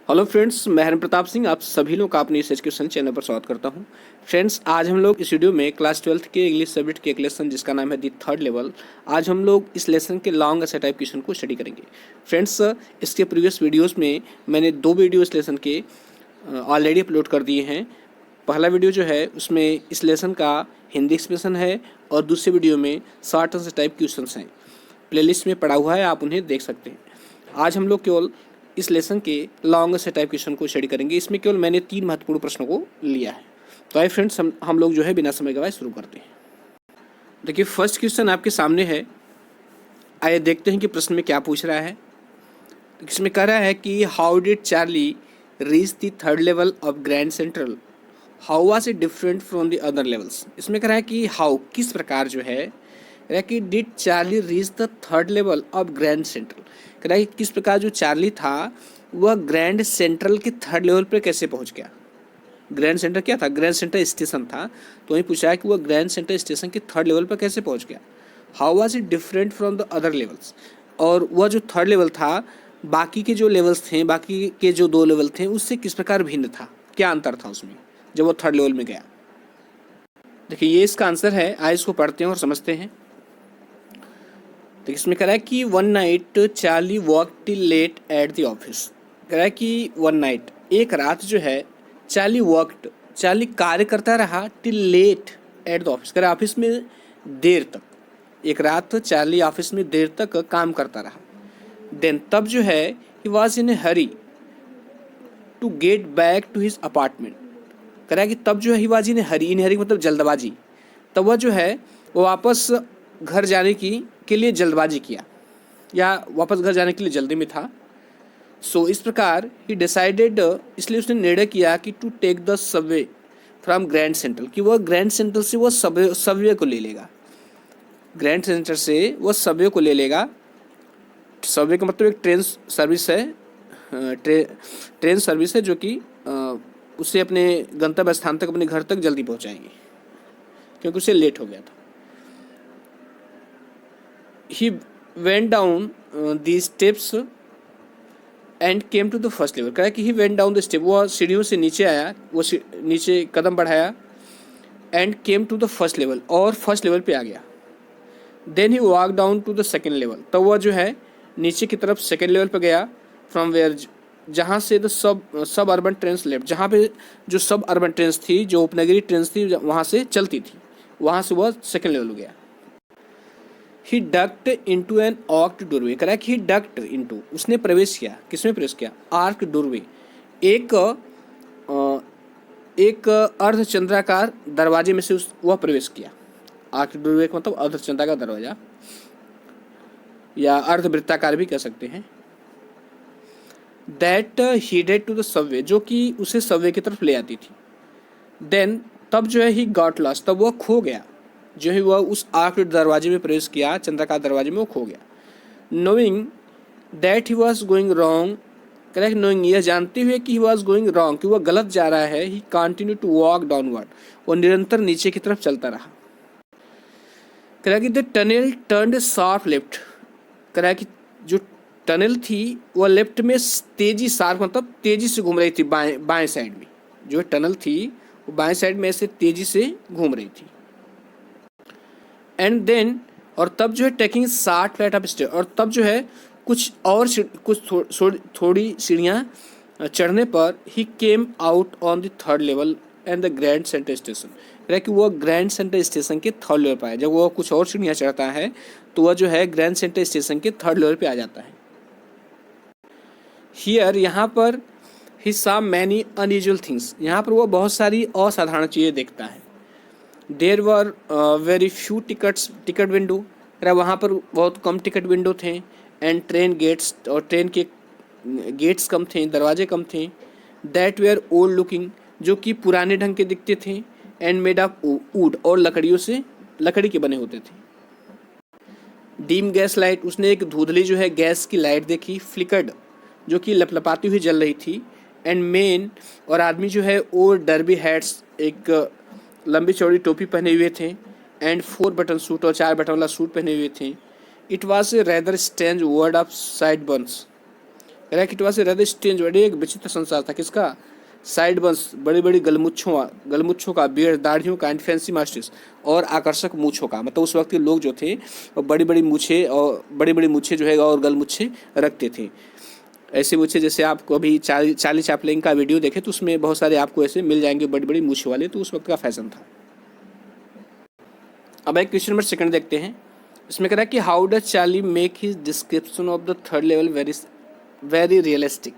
Hello friends, मैं हरन प्रताप सिंह आप सभी लोग का अपने इस एजुकेशन चैनल पर स्वागत करता हूं। फ्रेंड्स, आज हम लोग इस वीडियो में क्लास 12th के इंग्लिश सब्जेक्ट के एक लेसन जिसका नाम है दी थर्ड लेवल। आज हम लोग इस लेसन के लॉन्ग ऐसे टाइप क्वेश्चन को स्टडी करेंगे। फ्रेंड्स, इसके प्रीवियस वीडियोस में मैंने 2 वीडियो इस लेसन के ऑलरेडी अपलोड कर दिए हैं। पहला वीडियो जो है उसमें इस लेसन का हिंदी एक्सप्रेशन है और दूसरे वीडियो में शॉर्ट ऐसे टाइप क्वेश्चन हैं। प्लेलिस्ट में पड़ा हुआ है, आप उन्हें देख सकते हैं। आज हम लोग केवल इस लेसन के लॉन्ग से टाइप क्वेश्चन को स्टडी करेंगे। इसमें केवल मैंने 3 महत्वपूर्ण प्रश्नों को लिया है। तो आइए फ्रेंड्स, हम लोग जो है बिना समय गवाए शुरू करते हैं। देखिए, फर्स्ट क्वेश्चन आपके सामने है। आइए देखते हैं कि प्रश्न में क्या पूछ रहा है। तो इसमें कह रहा है कि how did Charlie reach the third level of grand central, how was it different from the other levels. इसमें कह रहा है कि हाउ किस प्रकार जो है कि did Charlie reach the third level of grand central, कह रहा है किस प्रकार जो चार्ली था वह ग्रैंड सेंट्रल के थर्ड लेवल पर कैसे पहुंच गया। ग्रैंड सेंटर क्या था? ग्रैंड सेंटर स्टेशन था। तो वही पूछा है कि वह ग्रैंड सेंटर स्टेशन के थर्ड लेवल पर कैसे पहुंच गया। How was it different from the other levels, और वह जो थर्ड लेवल था बाकी के जो लेवल्स थे, बाकी के जो 2 लेवल थे उससे किस प्रकार भिन्न था, क्या अंतर था उसमें जब वो थर्ड लेवल में गया। देखिए, ये इसका आंसर है। आइए इसको पढ़ते हैं और समझते हैं। तो इसमें कह रहा है कि one night Charlie work till late at the office. कह रहा है कि वन नाइट, एक रात जो है चार्ली कार्य करता रहा till late at the office. कह रहा ऑफिस में देर तक, एक रात चार्ली ऑफिस में देर तक काम करता रहा। देन तब जो है he was in a hurry to get back to his apartment. कह रहा है कि तब जो है ही वॉज इन ए हरी मतलब जल्दबाजी। तब वह जो है वो वापस घर जाने के लिए जल्दबाजी किया, या वापस घर जाने के लिए जल्दी में था। सो इस प्रकार ही डिसाइडेड, इसलिए उसने निर्णय किया कि to take the subway from Grand Central, कि वह ग्रैंड सेंट्रल से वो सबवे को ले लेगा। ग्रैंड सेंट्रल से वह सबवे को ले लेगा। सबवे का मतलब एक ट्रेन सर्विस है, ट्रेन सर्विस है जो कि उसे अपने गंतव्य स्थान तक, अपने घर तक जल्दी पहुंचाएगी, क्योंकि उसे लेट हो गया था। He went down the steps and came to the first level। कहा कि he went down the step, वो सीढ़ियों से नीचे आया, वो नीचे कदम बढ़ाया। and came to the first level, और फर्स्ट लेवल पे आ गया। then he walked down to the second level, तब वह जो है नीचे की तरफ सेकेंड लेवल पे गया। from where, जहाँ से the sub urban train left, जहाँ पे जो सब अर्बन ट्रेन थी, जो उपनगरीय ट्रेन थी वहाँ से चलती थी, वहाँ से वह सेकेंड लेवल गया। ही डक्ट इंटू एन आर्क्ड डोरवे। कह रहा है कि ही डक्ट इंटू, उसने प्रवेश किया, किसमें प्रवेश किया? आर्क डोरवे, एक अर्धचंद्राकार दरवाजे में से वह प्रवेश किया। आर्क डोरवे का मतलब अर्धचंद्राकार दरवाजा, या अर्धवृत्ताकार भी कह सकते हैं। दैट हीडेड टू द सबवे, जो कि उसे सबवे की तरफ ले आती थी। देन तब जो है ही गॉट लॉस्ट, तब वह खो गया। जो है वह उस आर्क दरवाजे में प्रवेश किया, चंद्राकार दरवाजे में वो खो गया। Knowing that he was going wrong, correct, knowing, यह जानते हुए कि ही वॉज गोइंग रॉन्ग, कि वह गलत जा रहा है। ही कंटिन्यू टू वॉक डाउनवर्ड, वो निरंतर नीचे की तरफ चलता रहा। कह रहा कि the tunnel turned sharp left, कह रहा कि जो टनल थी वह लेफ्ट में तेजी, शार्प मतलब तेजी से घूम रही थी, बाएं साइड में। जो टनल थी वो बाएं साइड में ऐसे तेजी से घूम रही थी। एंड देन, और तब जो है taking short flight of stair, और तब जो है थोड़ी सीढ़ियाँ चढ़ने पर ही came out on the third level and the Grand Centre Station. कि वह ग्रैंड सेंटर स्टेशन के थर्ड लेवल पर आया। जब वह कुछ और सीढ़ियाँ चढ़ता है तो वह जो है ग्रैंड सेंटर स्टेशन के थर्ड लेवल पे आ जाता है। हियर, यहाँ पर ही सॉ मैनी अनयूजुअल थिंग्स, यहाँ पर वह बहुत सारी असाधारण चीज़ें देखता है। There were very few ticket window, वहाँ पर बहुत कम टिकट विंडो थे। एंड ट्रेन गेट्स, और ट्रेन के गेट्स कम थे, दरवाजे कम थे। दैट वेयर ओल्ड लुकिंग, जो कि पुराने ढंग के दिखते थे। एंड मेड ऑफ वुड, और लकड़ी के बने होते थे। डीम गैस लाइट, उसने एक धुंधली जो है गैस की लाइट देखी। फ्लिकर्ड, जो कि लपलपाती हुई जल रही थी। एंड मेन, और आदमी जो है वो डर्बी हैट्स, एक लंबी चौड़ी टोपी पहने हुए थे। एंड 4 बटन सूट, और 4 बटन वाला सूट पहने हुए थे। It was a rather strange word of side Burns, कह रहा है कि it was a rather strange word, एक विचित्र संसार था। किसका? साइड बंस, बड़ी बड़ी गलमुच्छों का, बियर्ड दाढ़ियों का, एंड फैंसी मास्टर्स और आकर्षक मूछों का। मतलब उस वक्त के लोग जो थे वो बड़ी बड़ी मूछे और बड़ी बड़ी मूछे जो है और गलमुच्छे रखते थे। ऐसे मूछे जैसे आपको अभी चार्ली चैपलिन का वीडियो देखे तो उसमें बहुत सारे आपको ऐसे मिल जाएंगे बड़ी बड़ी मूछे वाले, तो उस वक्त का फैशन था। अब एक क्वेश्चन नंबर सेकंड देखते हैं। इसमें कह रहा है कि how does Charlie make his description of the third level very very realistic.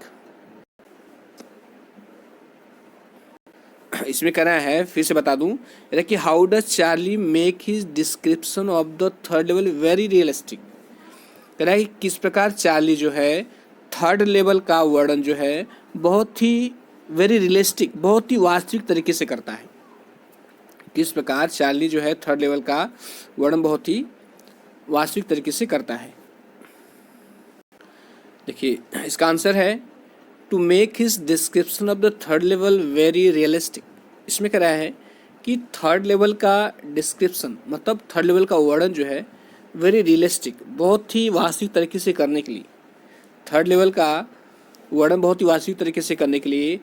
इसमें कह रहा है, फिर से बता दूं कि how does Charlie make his description of the third level very realistic. कह रहा है कि किस प्रकार चार्ली जो है थर्ड लेवल का वर्णन जो है बहुत ही वेरी रियलिस्टिक, बहुत ही वास्तविक तरीके से करता है। किस प्रकार चार्ली जो है थर्ड लेवल का वर्णन बहुत ही वास्तविक तरीके से करता है। देखिए इसका आंसर है to make his description of the third level very realistic. इसमें कह रहा है कि थर्ड लेवल का डिस्क्रिप्शन मतलब थर्ड लेवल का वर्णन जो है वेरी रियलिस्टिक, बहुत ही वास्तविक तरीके से करने के लिए, थर्ड लेवल का वर्णन बहुत ही वास्तविक तरीके से करने के लिए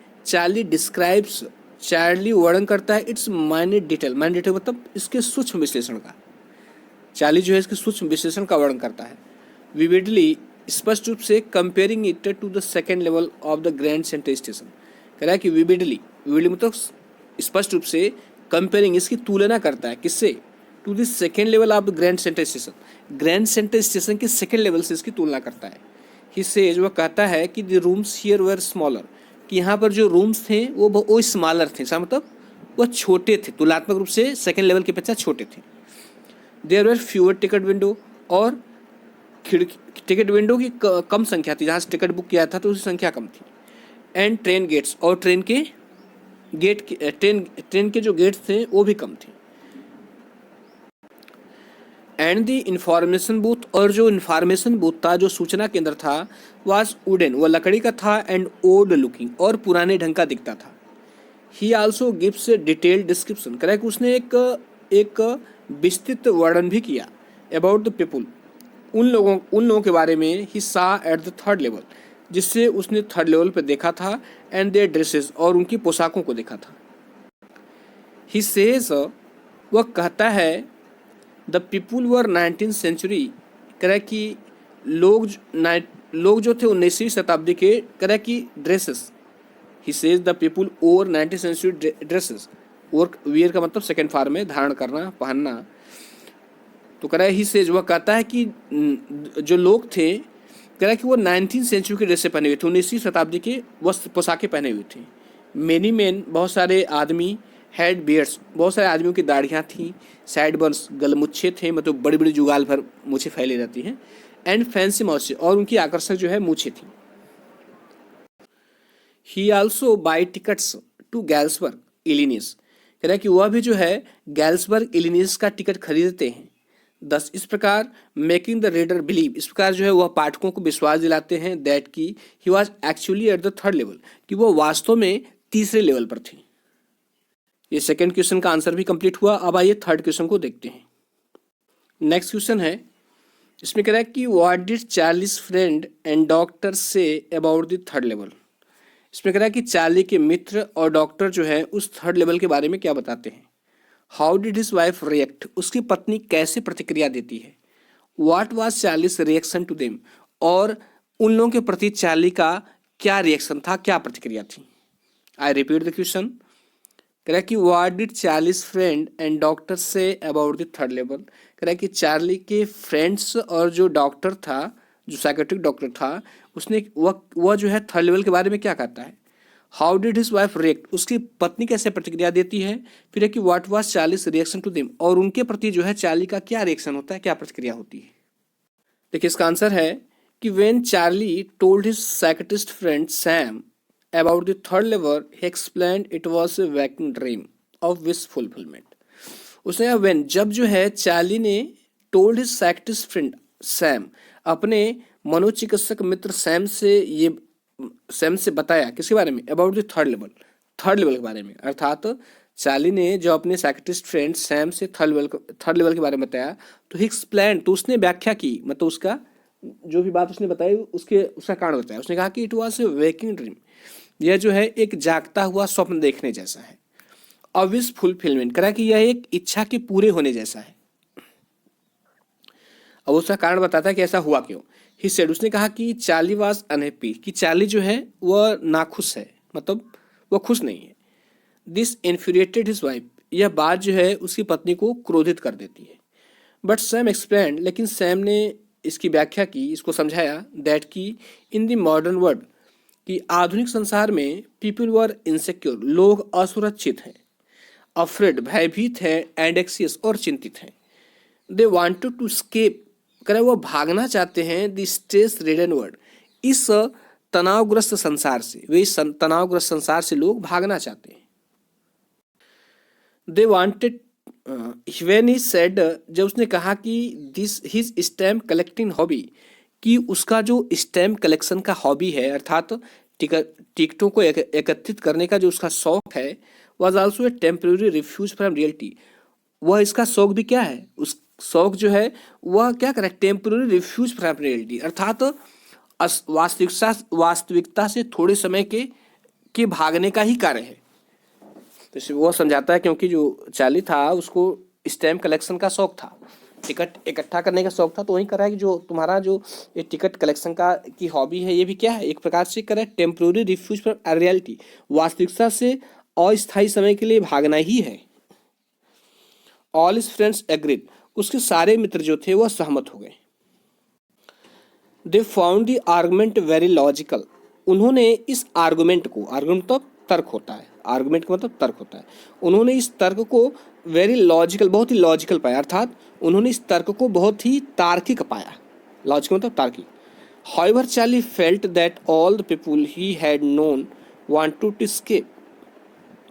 चार्ली वर्णन करता है इट्स माइन्यूट डिटेल मतलब इसके सूक्ष्म विश्लेषण का। चार्ली जो है इसके सूक्ष्म विश्लेषण का वर्णन करता है। विविडली, स्पष्ट रूप से, comparing it to the second level of the Grand Central station. कह रहा है कि विविडली मतलब स्पष्ट रूप से, कंपेयरिंग इसकी तुलना करता है किससे? To the second level of the Grand Central station, Grand Central station के सेकेंड लेवल से इसकी तुलना करता है। ही सेज, वह कहता है कि the rooms here were smaller, कि यहाँ पर जो रूम्स थे वो स्मॉलर थे, मतलब वह छोटे थे, तुलनात्मक रूप से सेकेंड लेवल के अपेक्षा छोटे थे। There were fewer ticket window, और टिकट विंडो की कम संख्या थी, जहाँ से टिकट बुक किया था तो उसकी संख्या कम थी। एंड ट्रेन गेट्स, और ट्रेन के जो गेट्स थे वो भी कम थे। एंड द इंफॉर्मेशन बूथ, और जो इंफॉर्मेशन बूथ था, जो सूचना केंद्र था, वाज वुडन, वह लकड़ी का था, एंड ओल्ड लुकिंग, और पुराने ढंग का दिखता था। ही also gives detailed description, correct, उसने एक विस्तृत वर्णन भी किया अबाउट द पीपुल, उन लोगों के बारे में। ही सा एट द थर्ड लेवल, जिससे उसने थर्ड लेवल पर देखा था, एंड देयर ड्रेसेस, और उनकी पोशाकों को देखा था। ही सेज, वह कहता है, the people were 19th century, कह कि लोग जो थे 19वीं शताब्दी के, कह कि dresses. He says the people over 19th century dresses, और वियर का मतलब सेकेंड फॉर्म में धारण करना, पहनना। तो कह रहा है ही सेज, वह कहता है कि जो लोग थे, कह रहा कि वो 19th सेंचुरी के ड्रेसें पहने हुए थे, 19वीं शताब्दी के वस्त्र पोशाकें पहने हुए थे। मेनी मैन, बहुत सारे आदमी, हेड बियर्ड्स, बहुत सारे आदमियों की दाढ़ियाँ थीं, साइड बर्न्स, गलमुच्छे थे, मतलब बड़ी बड़ी जुगाल भर मूछें फैली रहती हैं, एंड फैंसी माउस, और उनकी आकर्षक जो है मूछें थी। He also buy tickets to Galesburg Illinois, कह रहा है कि वह भी जो है गैल्सबर्ग इलिनीस का टिकट खरीदते हैं। दस, इस प्रकार, मेकिंग द रीडर बिलीव, इस प्रकार जो है वह पाठकों को विश्वास दिलाते हैं दैट की he was actually at the third level, कि वो वास्तव में तीसरे लेवल पर थे। ये सेकंड क्वेश्चन का आंसर भी कंप्लीट हुआ। अब आइए थर्ड क्वेश्चन को देखते हैं। नेक्स्ट क्वेश्चन है, इसमें कह रहा है कि what did Charlie's friend and doctor say about the third level. इसमें कह रहा है कि चार्ली के मित्र और डॉक्टर जो है उस थर्ड लेवल के बारे में क्या बताते हैं। How did his wife react, उसकी पत्नी कैसे प्रतिक्रिया देती है। What was Charlie's reaction to them, और उन लोगों के प्रति चार्ली का क्या रिएक्शन था, क्या प्रतिक्रिया थी। आई रिपीट द क्वेश्चन, कह रहा है कि what did Charlie's friend and doctor say about the third level. कह रहा है कि चार्ली के फ्रेंड्स और जो डॉक्टर था, जो साइकेट्रिक डॉक्टर था, उसने वह जो है थर्ड लेवल के बारे में क्या कहता है। How did his wife react, उसकी पत्नी कैसे प्रतिक्रिया देती है। फिर है कि what was Charlie's reaction to them, और उनके प्रति जो है चार्ली का क्या रिएक्शन होता है, क्या प्रतिक्रिया होती है। देखिए इसका आंसर है कि when Charlie told his psychiatrist friend Sam about the third level, he explained it was a waking dream of wish fulfillment. उसने when, जब जो है चार्ली ने told his psychiatrist friend Sam, अपने मनोचिकित्सक मित्र सैम से बताया किसके बारे में, about the थर्ड लेवल के बारे में। अर्थात चार्ली ने जो अपने साइकियाट्रिस्ट फ्रेंड सैम से थर्ड लेवल के बारे में बताया, तो ही एक्सप्लेन, तो उसने व्याख्या की, मतलब उसका जो भी बात उसने बताई उसका कारण बताया। उसने कहा कि it was a waking dream, यह जो है एक जागता हुआ स्वप्न देखने जैसा है। अ विश फुलफिलमेंट, करा कि यह एक इच्छा के पूरे होने जैसा है। अब उसका कारण बताता है कि ऐसा हुआ क्यों। ही सेड, उसने कहा कि चार्ली वाज अनहैप्पी, कि चार्ली जो है वह नाखुश है, मतलब वह खुश नहीं है। दिस इन्फ्यूरिएटेड हिज वाइफ, यह बात जो है उसकी पत्नी को क्रोधित कर देती है। बट सैम एक्सप्लेन्ड, लेकिन सैम ने इसकी व्याख्या की, इसको समझाया दैट की इन द मॉडर्न वर्ल्ड, कि आधुनिक संसार में पीपल वर इनसिक्योर, लोग असुरक्षित हैं, अफ्रेड भयभीत है, एंड एक्सियस और चिंतित हैं। दे वांटेड टू स्केप, करे वो भागना चाहते हैं द स्ट्रेस रिडन वर्ल्ड, इस तनावग्रस्त संसार से, वे इस तनावग्रस्त संसार से लोग भागना चाहते हैं। They wanted when he said, जब उसने कहा कि this his stamp collecting hobby, कि उसका जो स्टैम्प कलेक्शन का हॉबी है, अर्थात टिकटों को एकत्रित करने का जो उसका शौक है, was also a temporary refuse from reality, वह इसका शौक भी क्या है, उस शौक जो है वह क्या करे, टेम्पररी रिफ्यूज फ्रॉम रियलिटी, अर्थात वास्तविकता से थोड़े समय के भागने का ही कार्य है। तो वो समझाता है क्योंकि जो चार्ली था उसको स्टैम्प कलेक्शन का शौक था, टिकट इकट्ठा करने का शौक था, तो वही कर रहा है कि जो तुम्हारा जो ये टिकट कलेक्शन का की हॉबी है, ये भी क्या है, एक प्रकार से कर रहा है टेम्पोररी रिफ्यूज फ्रॉम रियलिटी, वास्तविकता से अस्थायी समय के लिए भागना ही है। ऑल हिज फ्रेंड्स एग्रीड, उसके सारे मित्र जो थे वह सहमत हो गए। They found the argument very logical, उन्होंने इस आर्गुमेंट को, आर्गुमेंट तो तर्क होता है, आर्गुमेंट का मतलब तर्क होता है, उन्होंने इस तर्क को वेरी लॉजिकल, बहुत ही लॉजिकल पाया, अर्थात उन्होंने इस तर्क को बहुत ही तार्किक पाया। लॉजिकल मतलब तार्किक। However Charlie felt that all the people he had known wanted to escape,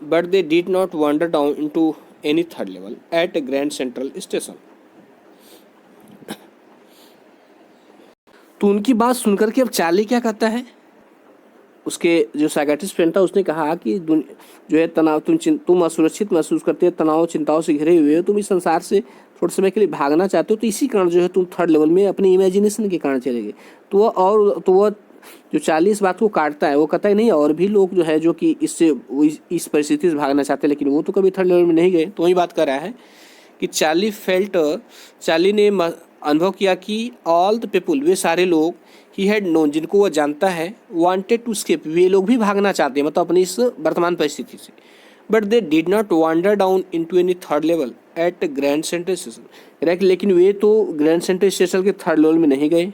but they did not wander down into any third level at Grand Central station. तो उनकी बात सुनकर के अब चार्ली क्या कहता है, उसके जो साइकेट्रिस्ट फ्रेंड था उसने कहा कि जो है तनाव, तुम असुरक्षित महसूस करते हो, तनाव चिंताओं से घिरे हुए हो, तुम इस संसार से थोड़े समय के लिए भागना चाहते हो, तो इसी कारण जो है तुम थर्ड लेवल में अपनी इमेजिनेशन के कारण चले गए। तो वह जो चार्ली इस बात को काटता है, वो कहता है नहीं, और भी लोग जो है जो कि इस परिस्थिति से भागना चाहते हैं, लेकिन वो तो कभी थर्ड लेवल में नहीं गए। तो वही बात कर रहा है कि चार्ली ने अनुभव किया कि ऑल द पीपुल, वे सारे लोग, ही हैड नोन, जिनको वह जानता है, वांटेड टू स्केप, वे लोग भी भागना चाहते हैं, मतलब अपनी इस वर्तमान परिस्थिति से, but they did not wander down into any third level at Grand Central station, लेकिन वे तो ग्रैंड सेंट्रल स्टेशन के थर्ड लेवल में नहीं गए।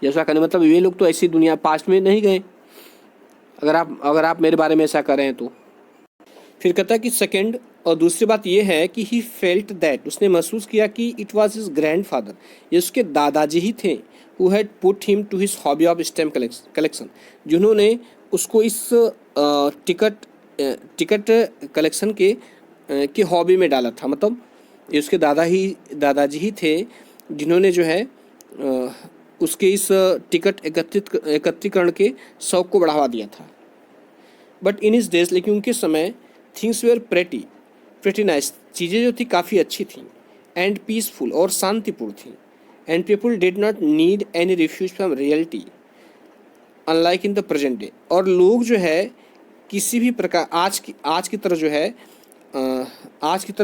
जैसा कहने मतलब वे लोग तो ऐसी दुनिया पास्ट में नहीं गए, अगर आप मेरे बारे में ऐसा कर रहे हैं तो। फिर कहता है कि सेकेंड, और दूसरी बात यह है कि ही फेल्ट दैट, उसने महसूस किया कि it was his grandfather, ये उसके दादाजी ही थे, who had put him to his hobby of stamp collection, जिन्होंने उसको इस टिकट कलेक्शन के हॉबी में डाला था। मतलब ये उसके दादाजी ही थे जिन्होंने जो है उसके इस टिकट एकत्रीकरण के शौक को बढ़ावा दिया था। बट इन इस डेज, लेकिन उनके समय, थिंग्स वेयर प्रेटी नाइस, चीज़ें जो थी काफ़ी अच्छी थी, एंड पीसफुल और शांतिपूर्ण थी, and people did not need any refuse from reality unlike in the present day, और लोग जो है किसी भी प्रकार आज की तरह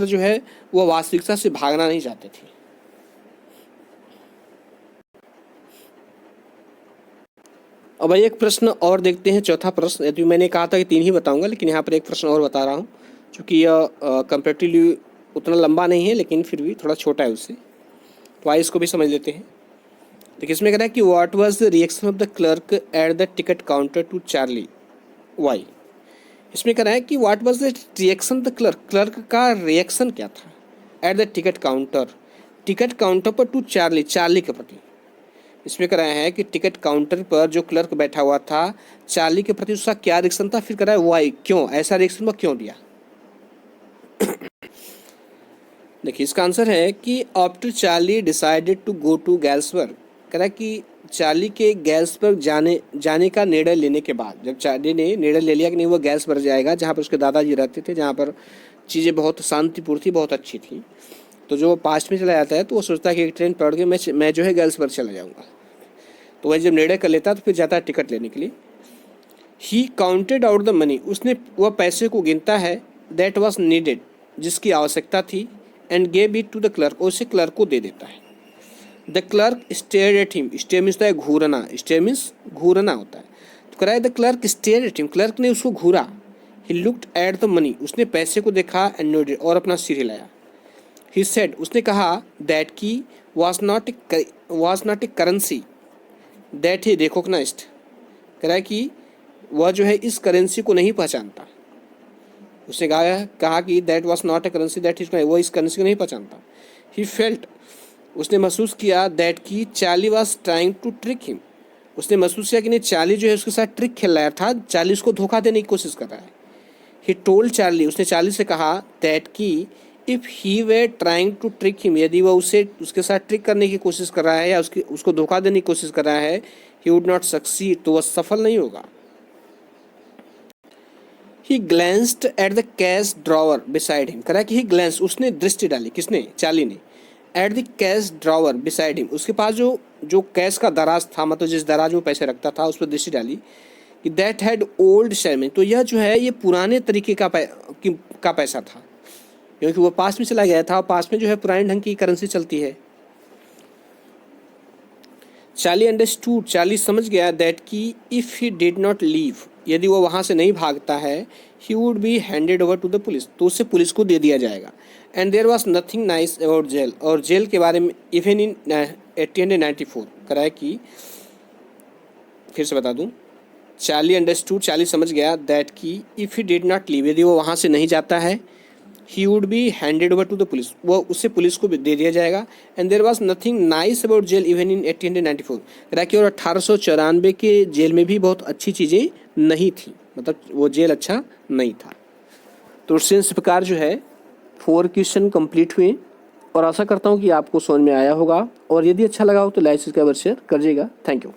जो है वह वास्तविकता से भागना नहीं चाहते थे। अब भाई एक प्रश्न और देखते हैं, चौथा प्रश्न। यदि मैंने कहा था कि 3 ही बताऊंगा, लेकिन यहाँ पर एक प्रश्न और बता रहा हूँ, क्योंकि यह कंपेरेटिवली उतना लंबा नहीं है, लेकिन फिर भी थोड़ा छोटा है उससे, तो आइए इसको भी समझ लेते हैं। देखिए इसमें कह रहा है कि what was the reaction of the clerk at the ticket counter to Charlie, why. इसमें कह रहा है कि what was the reaction the clerk का रिएक्शन क्या था एट द टिकट काउंटर पर टू चार्ली के प्रति। इसमें कह रहा है कि टिकट काउंटर पर जो क्लर्क बैठा हुआ था, चार्ली के प्रति उसका क्या रिएक्शन था। फिर कह रहा है वाई, क्यों ऐसा रिएक्शन वो क्यों दिया। देखिए इसका आंसर है कि after Charlie decided to go to Galesburg, कह रहा है कि चार्ली के गैल्सबर्ग जाने का निर्णय लेने के बाद, जब चार्ली ने निर्णय ले लिया कि नहीं वो गैल्सबर्ग जाएगा, जहाँ पर उसके दादाजी रहते थे, जहाँ पर चीज़ें बहुत शांतिपूर्ण थी, बहुत अच्छी थी, तो जो पास्ट में चला जाता है तो वो सोचता है कि एक ट्रेन पकड़ के मैं जो है गर्ल्सबर्ग चला जाऊँगा। तो वह जब निर्णय कर लेता है तो फिर जाता है टिकट लेने के लिए। He counted out the money, उसने वह पैसे को गिनता है, दैट वॉज नीडेड, जिसकी आवश्यकता थी, and gave it to the clerk, उसे क्लर्क को दे देता है। The clerk stared at him, stare means होता है घूरना, स्टेयर मीन्स घूरना होता है। तो कराए the clerk stared at him, clerk ने उसको घूरा। He looked at the money, उसने पैसे को देखा, एंड नोडेड, और अपना सिर हिलाया। ही सेड, उसने कहा, दैट की was not a currency that he recognized, कह रहा है कि वह जो है इस करेंसी को नहीं पहचानता। उसने कहा कि that was not a currency that ही, वो इस करेंसी को नहीं पहचानता। ही फेल्ट, उसने महसूस किया, दैट की Charlie was trying to trick him, उसने महसूस किया कि नहीं चार्ली जो है उसके साथ ट्रिक खेल रहा था, चार्ली उसको धोखा देने की कोशिश कर रहा है। ही टोल्ड चार्ली, उसने चार्ली से कहा, दैट की if he were trying to trick him, यदि वह उसके साथ ट्रिक करने की कोशिश कर रहा है या उसको धोखा देने की कोशिश कर रहा है, ही वुड नॉट सक्सीड, तो वह सफल नहीं होगा। He glanced at the cash drawer beside him, करा कि ही ग्लैंस, उसने दृष्टि डाली, किसने, चार्ली ने, eight the cash drawer beside him, उसके पास जो कैश का दराज था, मतलब जिस दराज में पैसे रखता था उस पर दृष्टि डाली, कि दैट हैड ओल्ड शेमिंग, तो यह जो है ये पुराने तरीके का पैसा था, क्योंकि वो पास में चला गया था, पास में जो है पुराने ढंग की करेंसी चलती है। चार्ली अंडरस्टूड, चार्ली समझ गया, दैट की if he did not leave, यदि वो वहाँ से नहीं भागता है, he would be handed over to the police, तो उसे पुलिस को दे दिया जाएगा। And there was nothing nice about jail, और जेल के बारे में इवन इन 1894, कराए कि फिर से बता दूँ, चार्ली अंडरस्टूड, चार्ली समझ गया, दैट की if he did not leave, यदि वो वहाँ से नहीं जाता है, he would be handed over to the police, वो उसे पुलिस को दे दिया जाएगा। And there was nothing nice about jail even in 1894, Rakhi, और 1894 के जेल में भी बहुत अच्छी चीज़ें नहीं थी, मतलब वो जेल अच्छा नहीं था। तो इस प्रकार जो है 4 क्वेश्चन कंप्लीट हुए, और आशा करता हूँ कि आपको समझ में आया होगा, और यदि अच्छा लगा हो तो लाइक सब्सक्राइब शेयर करिएगा। Thank you.